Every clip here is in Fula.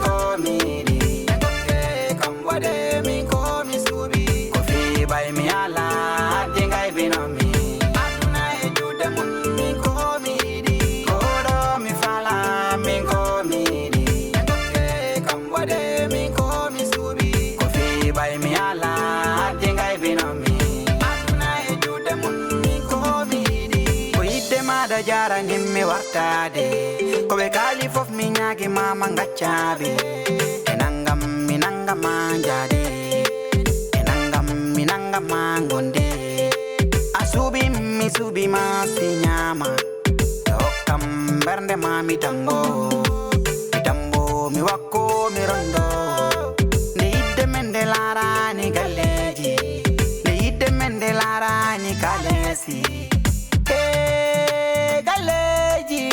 ko miri kam wade min ko mi subi ko fi bay mi ala dingai binomi aduna e jude mun min ko miri ko do mi fala min ko miri kam wade min ko mi subi ko fi bay mi ala dingai binomi aduna e jude mun min ko miri ko yidde ma da jara nimmi wartade ko be kali fof mi nyaagi mama ngaccabi enangam minanga manjade enangam minanga mangonde asubi mi subi ma sinyama dokam bernde mami tambo mi wakko mi rondo ne yidde mende lara ni galleji ne yidde mende lara ni kalesi galleji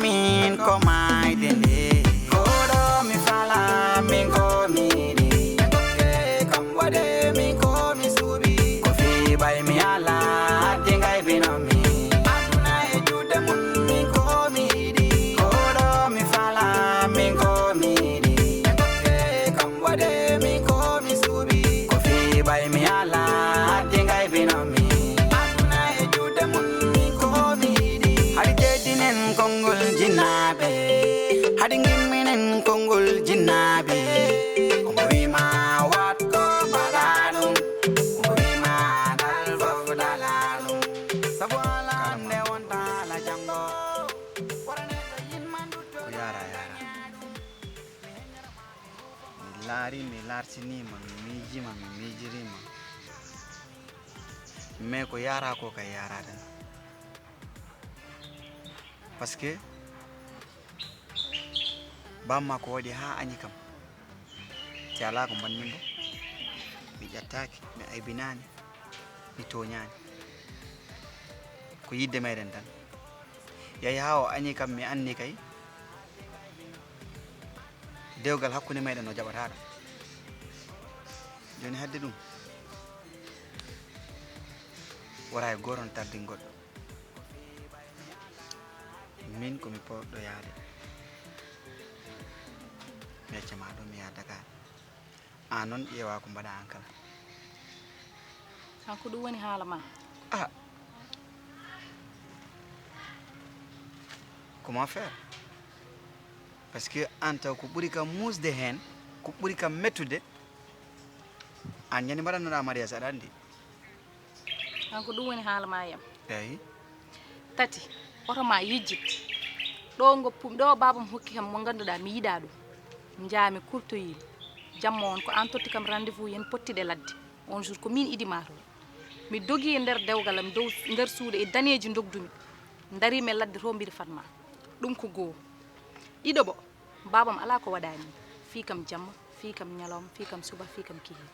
min ko mai dende kodo mi fala min ko miri kam wade min ko mi subi ko fi bay mi ala dingai binomi aduna e jude mun min ko miri kodo mi fala min ko miri kam wade min ko mi subi ko fi bay mi ala dingai binomi aduna e jude mun min ko miri hari jedinen kongol jinabe hadi ngiminen kongol jinabe umrima wat ko balalum umrima dalfo dalalum sabwala ne wonta la jango warane to yimmandu to yara mi larsini ma mi jima mi jirima me ko yara ko kay yara dan parce que bamma ko wadi ha anyi kam ti ala ko bannindo mi jattaki mi aybinani mi toñani ko yidde meɗen tan yayi ha o anyi kam mi anni kay dewgal hakkunde meɗen no jaɓata ɗum joni hadde ɗum wara e goron tardi goɗɗo min ko mi poɗɗo yaade mi accama ɗo mi yaha Dakar an noon ƴeewa ko mbaɗa an kala kanko ɗum woni haala ma comment faire parce que an taw ko ɓuri kam musde hen ko ɓuri kam mettude an ñande mbaɗannoɗa mariage aɗa andi kanko ɗum woni haala ma yam eyi tati oto ma yijjit ɗo goppumi ɗo babam hokki kam mo ganduɗa mi yiɗa ɗum jaami kurtoyil jamma on ko an totti kam rendez-vous yen pottiɗe ladde on jour ko min idima to mi dogi e nder dewgalam dow nder suudu e daneji dogdumi darimi e ladde to mbiɗa fatma ɗum ko goho ɗiɗo bo babam ala ko waɗani fi kam jamma fi kam ñalawma fi kam suba fi kam kihi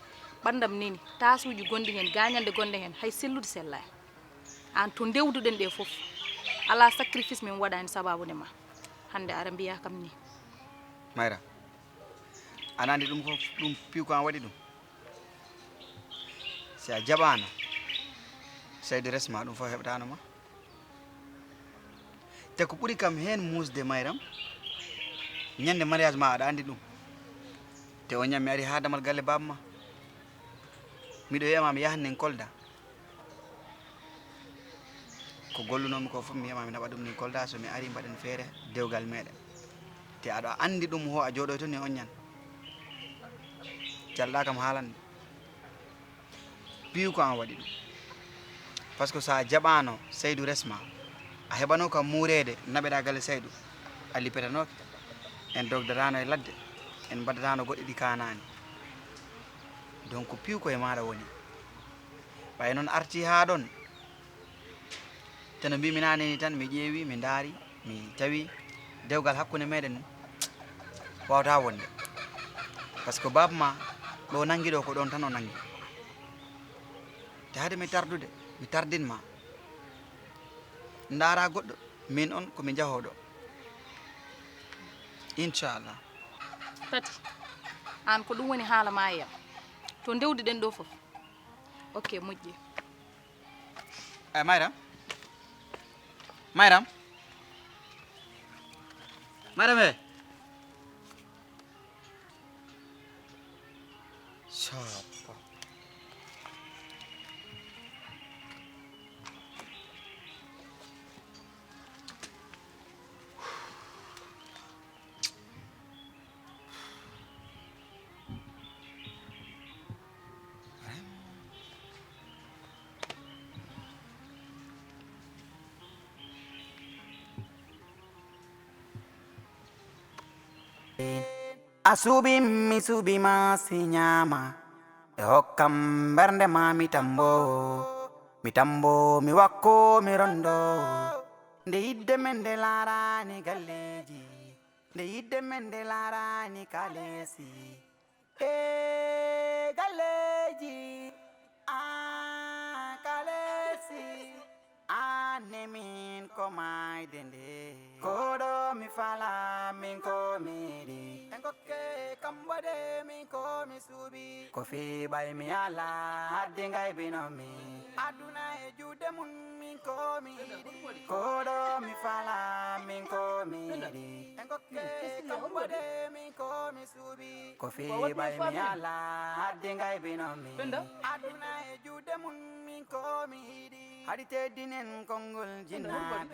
ɓandam neni tasuji gonɗi hen gañande gonɗe hen hay sellude sellani an to dewduɗen ɗe foof ala sacrifice min waɗani sababude ma hande ara mbiya kam ni mayra ana andi ɗum ko ɗum piw ko an waɗi ɗum si a jaɓano seydi resma ɗum fof heɓtanoma te ko ɓuri kam hen musde mayram ñande mariage ma aɗa andi ɗum te o ñam mi ari ha damal galle baba ma miɗo wiyama mi yahan Kolda ko gollunomi ko fof mi wiyama mi naɓa ɗum nin Kolda so mi ari mbaɗen feere dewgal meɗen te aɗa andi ɗum ho a jooɗoy toon e on ñan jalɗa kam haalande piiw ko an waɗi ɗum par ce que sa jaɓano Seydou resma a heɓano kam muurede naɓeɗa galle Seydou a lippetanoke en dogdatano e ladde en mbaɗatano goɗɗe ɗi kanani donc piiw koye maɗa woni ɓay noon arti ha ɗon teno mbimi naneni tan mi ƴeewi mi daari mi tawi dewgal hakkude meɗen wawata wonde par ce que baba ma ɗo nangi ɗo ko ɗon tan o nangi te hade mi tardude mi tardinma ndaara goɗɗo min on komi jahoɗo inchallah tati an ko ɗum woni haala ma yam to dewduɗen ɗo fof ok moƴƴi Mayram Mayram Madame. Siapa? Asubi misubi masinyama hokkam bernde ma mitambo mi wakko mi rondo nde yidde men nde larani galleji nde yidde men nde larani kalesi e galleji kalesi nemin ko mayde nde koɗo mi fala min ko miɗi enkokke kambode min ko mi suuɓi ko fiɓay mi ala hadde gaybinomi aduna e juuɗe mum min ko mi yiɗi koɗo mi fala min ko miɗi enkokke kambode min ko mi suuɓi ko fiɓay mi ala hadde gaybinomi aduna e juuɗe mum min ko mi yiɗi hadi teddinen konngol jinnaɓe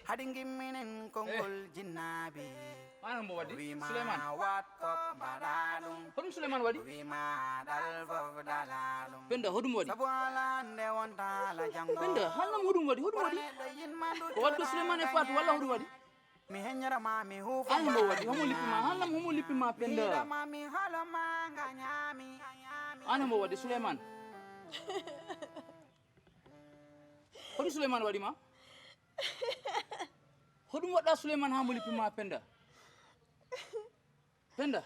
hadi gimminen konngol jinnaɓe wima watko mbaɗa ɗum hoɗum souleymane waɗi wima ɗal fof dala ɗum penda hoɗum waɗi sabu ala nde wontala janggo penda hannam hoɗum waɗi ko wadde souleymane e fatou walla hoɗum waɗi mi heññorama mi huufa an mo waɗi homo lippima hannam homo lippima penda mi haloma nga ñaami an mo waɗi souleymane hoɗum souleymane waɗima hoɗum waɗɗa souleymane ha mo lippima penda penda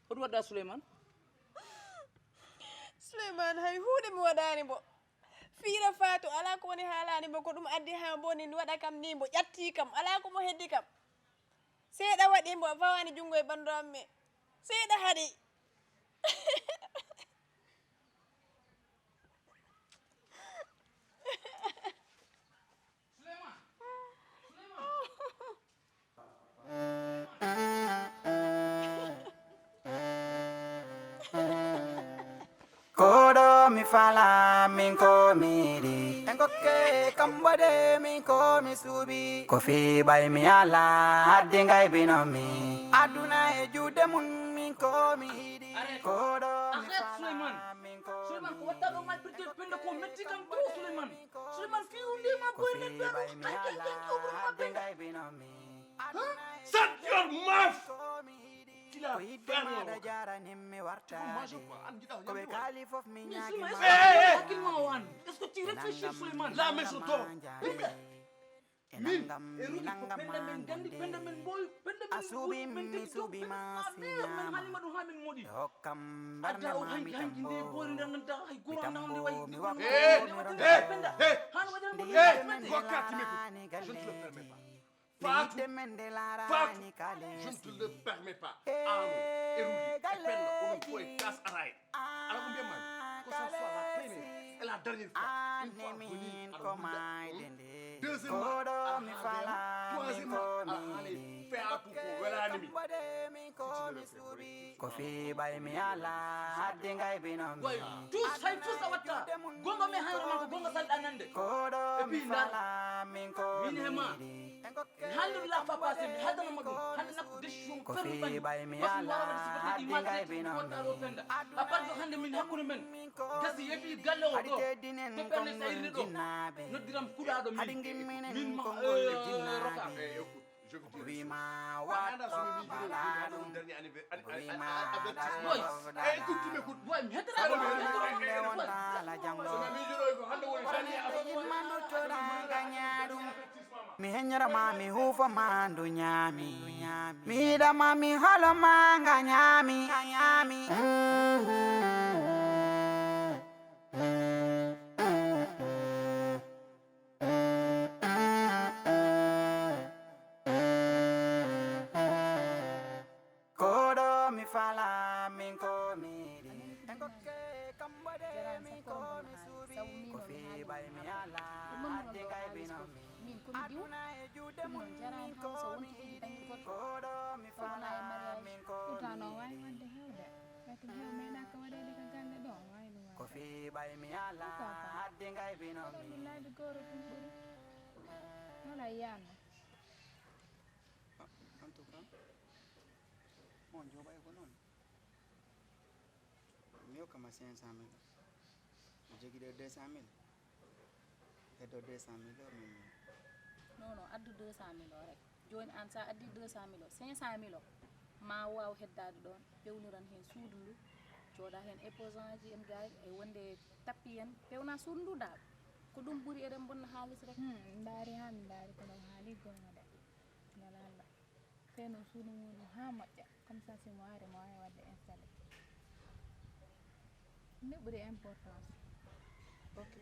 hoɗum waɗɗa souleymane souleymane hay huuɗe mi waɗani mbo fiira fatou ala ko woni haalani mbo ko ɗum addi ha boni waɗa kam ni mbo ƴatti kam ala ko mo heddi kam seeɗa waɗi mbo fawani junngo e ɓandu amme seeɗa haɗi koɗo mi fala min ko miɗi enkokke kambode min ko mi suuɓi ko fiɓay mi ala hadde gaybinomi aduna e juuɗe mum min ko mi yiɗi koɗo mi fala min ko souleymane ko watta ɗo mal peut-être penda ko metti kam to souleymane souleymane fiwndima ko fiɓay mi ala hadde gaybinomi Shut your mouth! ko yidde maɗa jaranimmi wartade koɓe kaali fof mi ñaagima hakkilma o an est ce que tu réfléchis souleymane La maison d'or. e nangam penda men gandi penda men boy penda men asuɓi mi suuɓima siñama halima ɗum ha min moɗi hokkam adda o bernama hanki nde boori ndanganta hay goro ndawde wayi mi wakko penda han waɗan mo Wakati m'écoute. Je ne te le permets pas. Fatou, je ne te le permets pas. Amo, Erouli, et Penda, on peut être casse à rail. Alors combien mal que ce soit la première et la dernière fois, une fois venu à l'hôpital. Deuxièmement, à la troisièmement, à aller faire pour voilà l'ennemi. ko fiɓay mi ala hadde gaybinomi way tous hay tous a watta gonga me hayra man ko gonga salɗa nande koɗo mi fala min ko min hema hande la fa passé mi haddana ma ɗum hande nakko décision ko fiɓay mi ala hadde gaybinomi a part de hande min hakkude men gasi yeɓi galle o hadi ɗo teddinen to ɓerne konngol sayirde ɗo jinnaɓe noddiram kuɗaɗo hadi min gimminen min konngol roka jinnaɓe Je vous dis. wima Pendant watko ce mbaɗa vidéo, ɗum dernier avertissement. Boy, Écoute, tu m'écoutes. boy mi heddata nde ɗum wontala janggo yimmandutoɗa gañaɗum mi heññorama mi huufoma ndu ñaami mi yiɗama mi haloma nga ñaami koɗo mi fala min ko miɗi enkokke kambode min ko mi suuɓi ko fiɓay mi ala hadde gaybinomi aduna e juuɗe non jarani hawsa wonti fiji bangel goto wona e mariage pourtant no wawi wadde hewde kati hew meeɗaka waɗede ka galle ɗo wawi ɗum ko fi bay mi ala hadde ngay binomi ɗum laabi goro ɗum ɓuuri wala yiyanno en tout cas mon joɓay ko noon mi hokkama 500 000 mi jogui ɗo 200 000 heddo 200 000 o min non non addu 200 000 o rek joni an sa addi 200 000 o 500 000 o ma waw heddade ɗon pewniran hen suudu ndu jooɗa hen éposant ji en gay e wonde tappi en pewna suudu ndu daaɓa ko ɗum ɓuuri eɗen bonna haalis rek daari ha mi daari kono haali gonga de ngalalla feno suudu muɗum ha moƴƴa comme ça si mo ari mo wawi wadde installé nde ɓuuri importance ok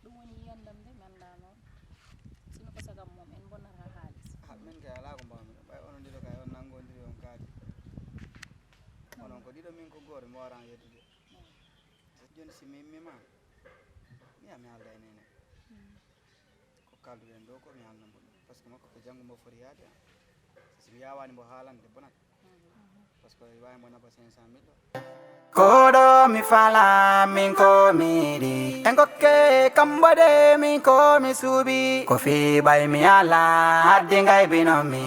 ɗum woni yiyandam de mi anda noon sino ko sagam mom en bonnata haalis min kay ala ko mbawmi ɗum ɓay onon ɗiɗo kay on nanggodiri on kaadi onon ko ɗiɗo min ko goto mi waran yettude joni si mi immima mi yaa mi haalda e nene ko kalduɗen ɗo ko mi haalnamo ɗum par ce que makko ko janggo mbo foti yaade si mi yawani mbo haalande bonat par ce que wawi mbo naba 500 000 koɗo mi fala min ko miɗi en gokke kambode min ko mi suuɓi ko fi ɓay mi ala hadde ngay binomi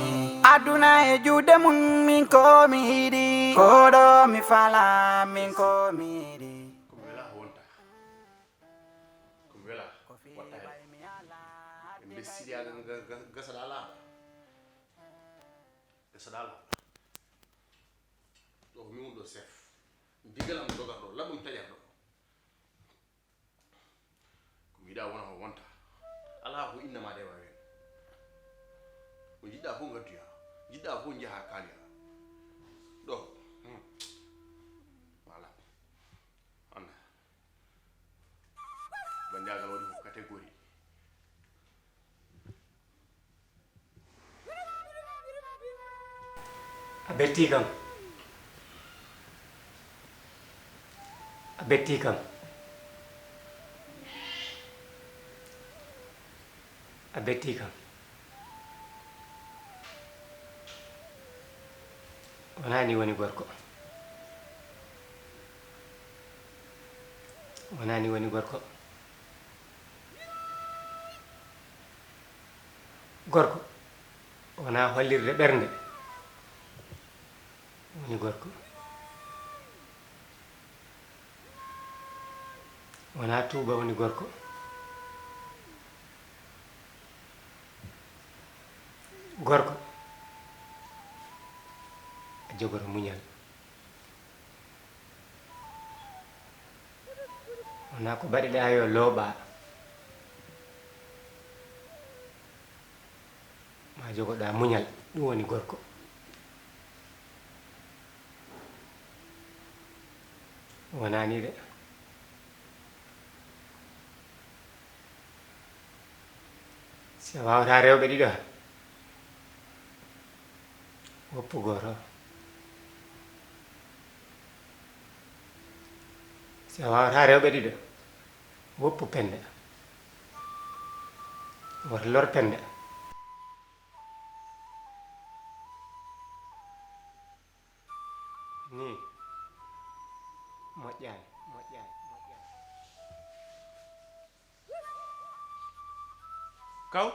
aduna e juuɗe mum min ko mi yiɗi koɗo mi fala min ko miɗi Sidiaga gasaɗa laaɓa ɗo ko min ɗo chef ndigal am dogat ɗo laɓum taƴat ɗo ko yiɗa wona ko wonta ala ko innama dewa hen ko jiɗɗa fof gadduya jiɗɗa fof jaaha kaaliya ɗo voilà anda bandiagal waɗi ko catégorie a betti kam a betti kam a betti kam wona ni woni gorko wona ni woni gorko gorko wona hollirde ɓernde woni gorko wona tuuba woni gorko gorko a jogoto muñal wona ko baɗiɗa yo looɓa ma jogoɗa muñal ɗum woni gorko wona ni de si a wawata rewɓe ɗiɗo woppu goto si a wawata rewɓe ɗiɗo woppu pende woto lor pende ni moƴƴani kaw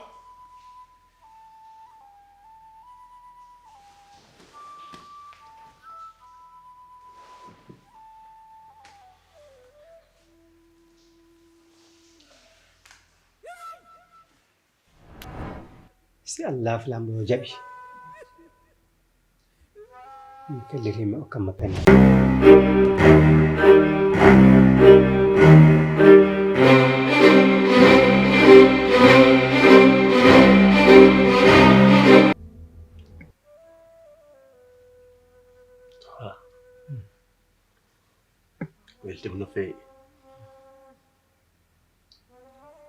si Allah flamɗo o jaɓi mi kellitimi o kamma penne weltima no feewi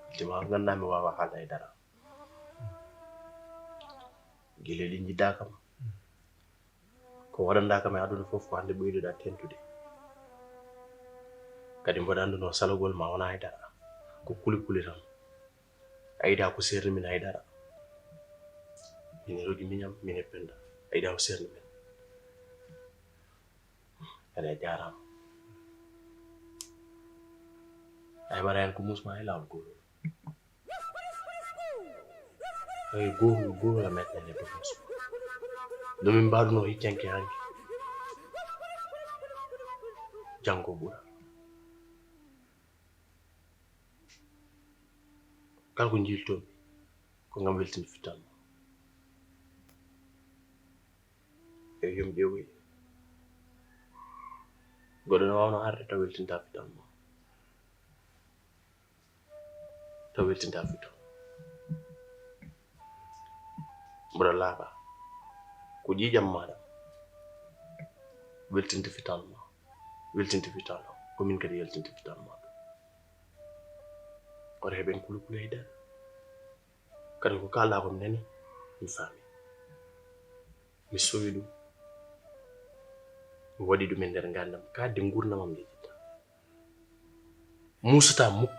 weltima ko ganduɗa mi wawa haalde e dara guila ɗi jiɗɗa kam ko waɗanda kam e aduna foof ko hande ɓoyɗoɗa tentude kadi mboɗa anduno salogol ma wona haydara ko kuli kuli tan ayida ko serni min haydara Mine rogi miñam mine penda ay daw serni men ada jaram ay marayan ko musma ay law ko ay go la metne ne ko mus do min baduno hi cenke hanki jango bura kal ko jilto ko ngam weltin fitan e yum dewi godo no wawno arde taw weltinta fitan mo taw weltinta fitan bura laba ko jijam mada weltinta fitan mo ko min kadi weltinta fitan mo ko reben kulu hida kadi ko kala ko nene mi fami mi sowidu mi wadi dum nder gandam kadde gurnamam jejita musata muk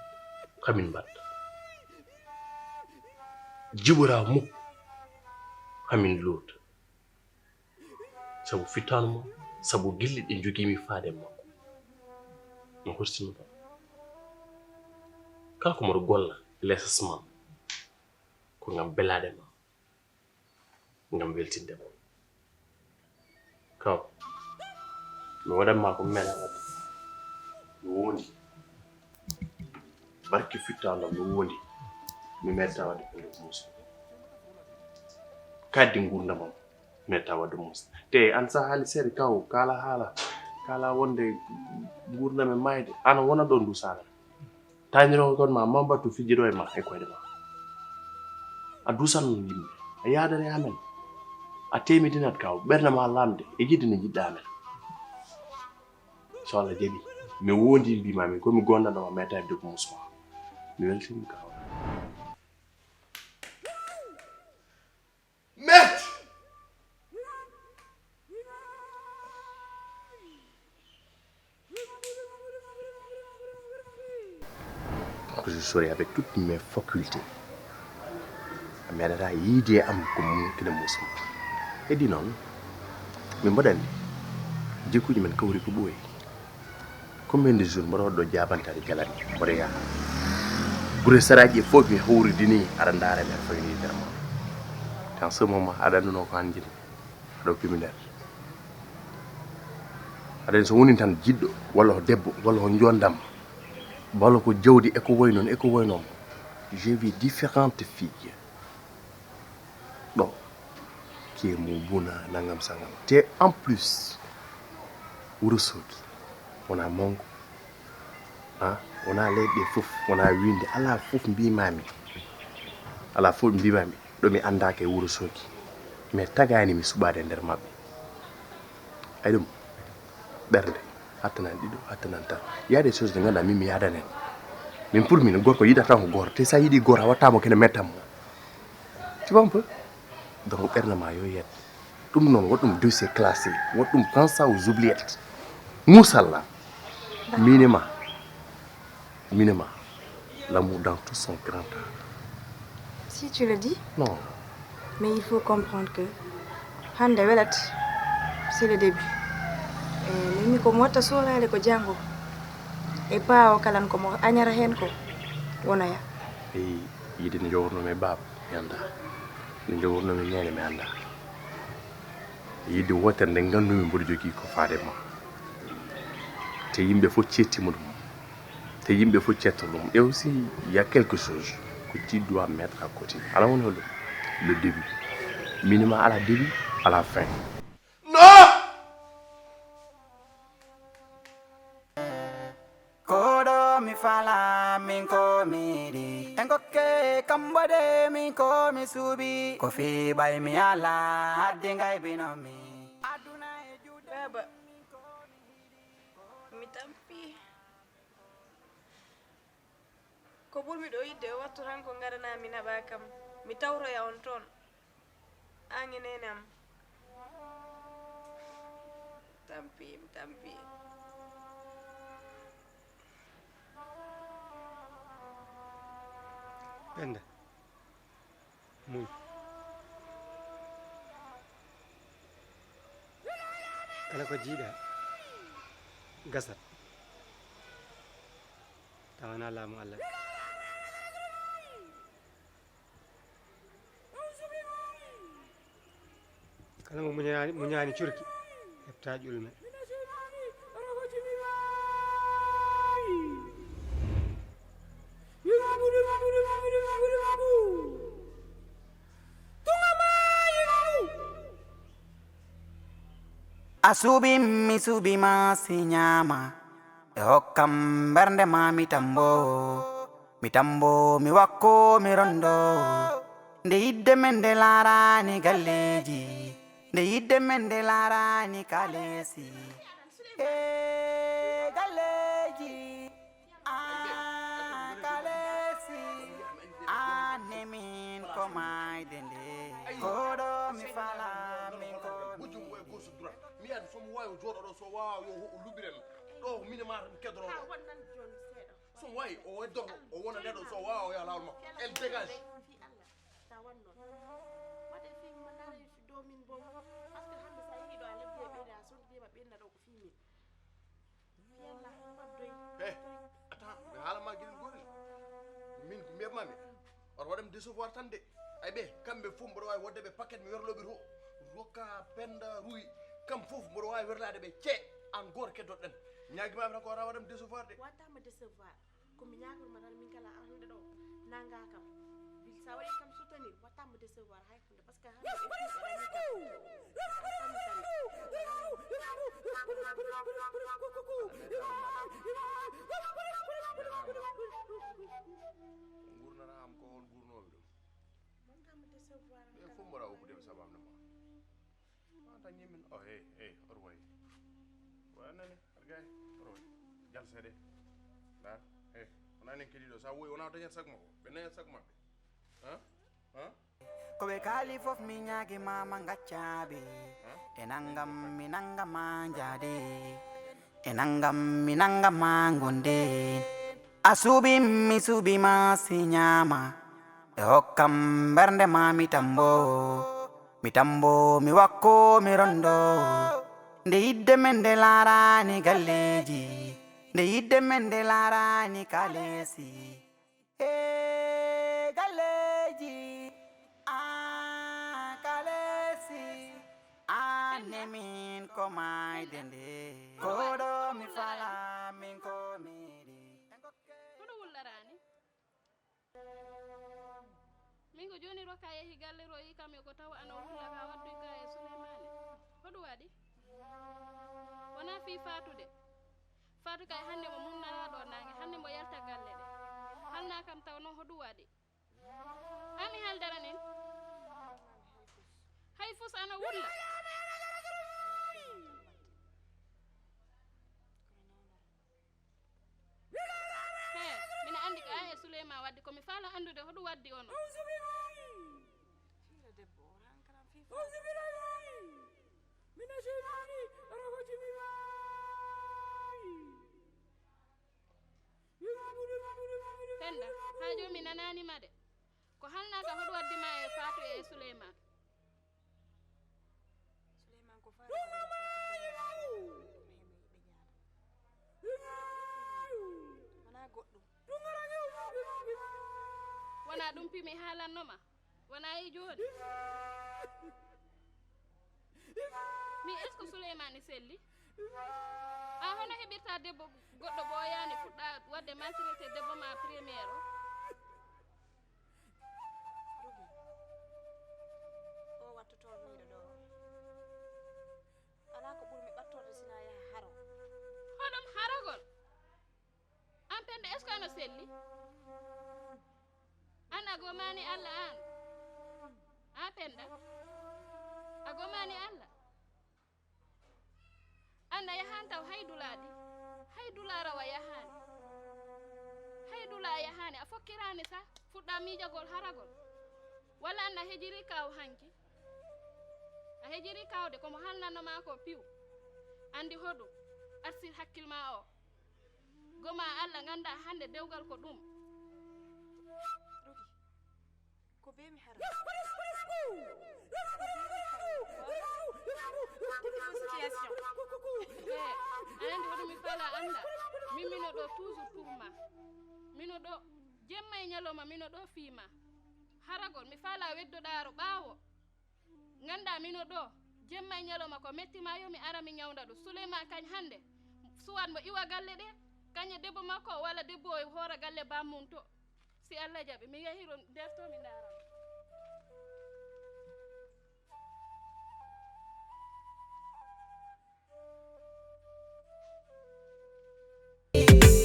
kamin batta jibura muk kamin lut sabu fitanmo sabu gilli de jogimi faade makko mo horsino ba kala ko mo golla lesasma ko ngam belade ma ngam weltinde ma kaw mi waɗanma ko mena wadde mi wondi barki fittandam mi wondi mi metta wadde ko musu kaddi gurdamam metta wadde musu te an sa haali seeɗa kaw kala wonde gurdame mayde ana wona ɗon du sala tañiro kon ma mambatu fijjiɗo e ma e koyde ma a dusan yimɓe a yaadane amen a temidinat kaw ɓernde ma lamde e jidde ne jiɗɗa amen so Allah jaɓi mi wondi mbimami komi gonɗanoma metta hebde ko musma mi weltini kaw Met! que je serai avec toutes mes facultés mi aɗata yiide am ko munkina musma heddi noon min mbaɗanni jikkuji men kawri ko ɓooyi combien de jours mbaɗa waɗɗo jabantade galani mbaɗa yaha ɓuure saraji e fof mi hawridini aɗa ndaara mi aɗa fawini nder ma dans ce moment aɗa anduno ko han jini aɗa pimi nder aɗa so woni tan jiɗɗo walla ko debbo walla ko jondam walla ko jawdi eko woy noon j'ai vu différentes filles bon qui est mon buna nangam sangam te en plus Ourossogui wona mongo wona leyɗe fof wona winde ala fof mbimami ɗo mi andaka e Ourossogui mais tagani mi suɓade nder mabɓe ay ɗum ɓerde hattanan ɗiɗo hattanan tan y a des choses de ganduɗa min mi yadanen min pour min gorko yiɗata tan ko goto te sa yiɗi goto a wattamo kene mettanmo tu vois un peu donc ɓerde ma yo yet ɗum noon waɗɗum dossier classé waɗɗum prend ça aux oubliettes Moussala minima l'amour dans tout son grand art. Si tu le dis. Non. Mais il faut comprendre que hande welat c'est le début. Mimi ko motta solale ko jango e paawo kalan ko mo añara hen ko wonaya e yidi ne jogorno me baba mi anda ne jogorno me nene mi anda yidi wotere nde gandumi mboɗo jogui ko faade ma te yimɓe fof cettimo ɗum te yimɓe fof cetto ɗum et aussi il y a quelque chose que tu dois mettre à côté ala woni holɗum le début minima à la début à la fin. Non! Kodo mi fala min ko miri engoke kambode min ko mi subi ko fi bay mi ala hadde ngay binomi aduna e jude Baaba mi tampi ko ɓurmi ɗo yidde o wattu tan ko gadanami naɓa kam mi tawroya on toon an e nene am tampi mi tampi Penda muñ kala ko jiiɗa gasat tawana laamu Allah kala mo muñani curki heɓta ƴulme Asubi mi subi ma sinyama e hokkam bernde ma mi tambo mi wakko mi rondo nde yidde men nde larani galleji nde yidde men nde larani kalesi galleji kalesi ane min ko mayde nde koɗo mi fala min ko mi adi somo wawi joɗoɗo so wawa yo luɓirel ɗo mine mata mi kedoro somo wawi o weddoro o wona neɗɗo so wawa o yaha lawol makko elle dégage attends mi haalama gueɗel gotel min ko mbiyatmami oto waɗami décevoir tan de ay ɓe kamɓe fof mboɗo wawi wodde ɓe paquet mi werloɓe to rokka penda ruy kam fof mboɗo wawi werlade ɓe cee an goto keddoɗen ñaguimami tan ko wata waɗami décevoir de wattama décevoir komi ñagorma tan min kala hande ɗo nanga kam sa waɗi kam soutenir wattama décevoir hay hunde par ce que hande gurnanam ko hon gurnoɓe ɗum wattama décevoir ɓe fof mboɗa oppudeɓe sabamde ma tan ñimmin o hey oto wayi wanani aɗa gayi oto wayi jalseɗe dar hey wona enen keɗiɗo sa woyi wona dañat sac makko ɓe dañat sac mabɓe ko ɓe kaali fof mi ñaagi mama gaccaɓe e nangam mi nangama jaade e nangam mi nangama gonde a suuɓi mi suuɓima si ñaama e hokkam bernde ma mi tambo mi wakko mi rondo nde yidde men nde larani galleji nde yidde men nde larani kalesi galleji kalesi ane min ko mayde nde koɗo mi fala min ko miɗi hoɗo wullarani min ko joni rokka yeehi galle ro yi kam e ko tawa ana wulla ka waddu ka e souleymane hoɗum waɗi wona fi fatude fatu kay hande mo mumnanaɗo nangue hande mo yalta galle ɗe halna kam taw noon hoɗum waɗi ami haldara nen hay fus ana wulla he mina andi ka e souleymane wadde komi faala andude hoɗum waddi ono penda ha joni nananima de ko halnaka hoɗum waddima e fatou e souleymane ko wona goɗɗum wona ɗum pimi haalannoma wona e joni mi est ce que souleymane selli a hono heɓirta debbo goɗɗo ɓooyani fuɗɗa wadde maltraité debbo ma premiére o wattotomiɗo ɗo ala ko ɓurmi ɓattorde sina yaha haro hoɗum haragol an pende est ce que ano selli an a gomani allah an penda a gomani allah an a yahani taw hay dularawa yahani hay dula yahani a fokkirani sa fuɗɗa miijagol haragol walla an a hejiri kaw hanki a hejiri kawde komo halnanoma ko piw andi hoɗum arsir hakkilma o goma allah ganda hande dewgal ko ɗum ko be mi hara pression anandi hoɗum mi fala anda min mino ɗo toujours pour ma mino ɗo jemma e ñalowma mino ɗo fiima haragol mi fala weddoɗaro ɓaawo ganda mino ɗo jemma e ñalowma ko mettima yo mi ara mi ñawda ɗo Souleyma kañ hande suwat mo iwa galle ɗe kañe debbo makko walla debbo o hoora galle bammum to si Allah jaɓi mi yahiro nder to mi ndaram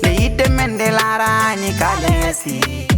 le yidde men de larani kalesi